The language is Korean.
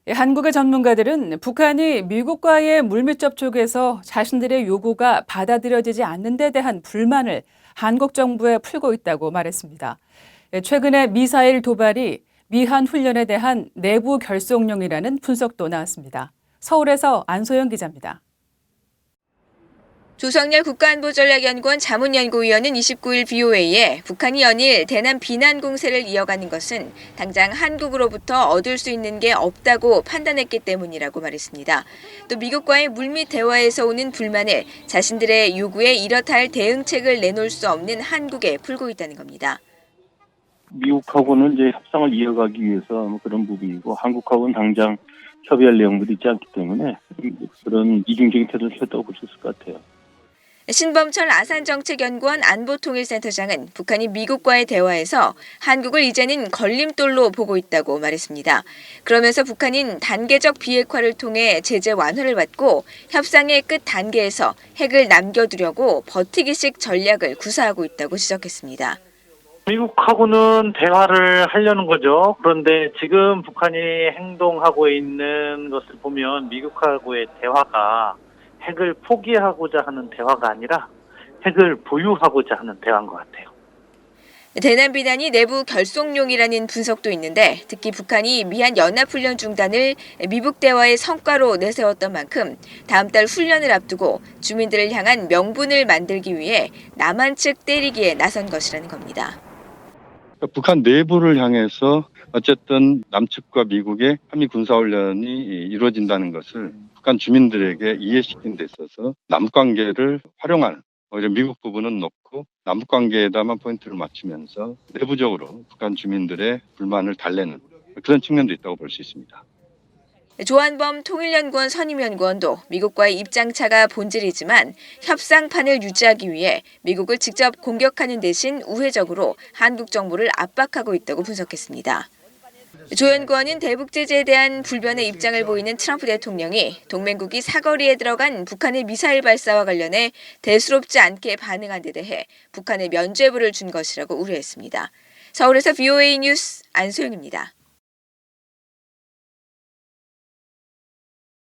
한국의 전문가들은 북한이 미국과의 물밑 접촉에서 자신들의 요구가 받아들여지지 않는 데 대한 불만을 한국 정부에 풀고 있다고 말했습니다. 최근에 미사일 도발이 미한 훈련에 대한 내부 결속용이라는 분석도 나왔습니다. 서울에서 안소영 기자입니다. 조성렬 국가안보전략연구원 자문연구위원은 29일 BOA에 북한이 연일 대남 비난 공세를 이어가는 것은 당장 한국으로부터 얻을 수 있는 게 없다고 판단했기 때문이라고 말했습니다. 또 미국과의 물밑 대화에서 오는 불만을 자신들의 요구에 이렇다 할 대응책을 내놓을 수 없는 한국에 풀고 있다는 겁니다. 미국하고는 이제 협상을 이어가기 위해서 그런 부분이고 한국하고는 당장 협의할 내용들이 있지 않기 때문에 그런 이중적인 태도를 취했다고 볼 수 있을 것 같아요. 신범철 아산정책연구원 안보통일센터장은 북한이 미국과의 대화에서 한국을 이제는 걸림돌로 보고 있다고 말했습니다. 그러면서 북한은 단계적 비핵화를 통해 제재 완화를 받고 협상의 끝 단계에서 핵을 남겨두려고 버티기식 전략을 구사하고 있다고 지적했습니다. 미국하고는 대화를 하려는 거죠. 그런데 지금 북한이 행동하고 있는 것을 보면 미국하고의 대화가 핵을 포기하고자 하는 대화가 아니라 핵을 보유하고자 하는 대화인 것 같아요. 대남 비난이 내부 결속용이라는 분석도 있는데 특히 북한이 미한 연합훈련 중단을 미북 대화의 성과로 내세웠던 만큼 다음 달 훈련을 앞두고 주민들을 향한 명분을 만들기 위해 남한 측 때리기에 나선 것이라는 겁니다. 북한 내부를 향해서 어쨌든 남측과 미국의 한미 군사훈련이 이루어진다는 것을 북한 주민들에게 이해시키는 데 있어서 남북관계를 활용하는, 오히려 미국 부분은 놓고 남북관계에다만 포인트를 맞추면서 내부적으로 북한 주민들의 불만을 달래는 그런 측면도 있다고 볼 수 있습니다. 조한범 통일연구원 선임연구원도 미국과의 입장차가 본질이지만 협상판을 유지하기 위해 미국을 직접 공격하는 대신 우회적으로 한국 정부를 압박하고 있다고 분석했습니다. 조 연구원은 대북 제재에 대한 불변의 입장을 보이는 트럼프 대통령이 동맹국이 사거리에 들어간 북한의 미사일 발사와 관련해 대수롭지 않게 반응한 데 대해 북한에 면죄부를 준 것이라고 우려했습니다. 서울에서 BOA 뉴스 안소영입니다.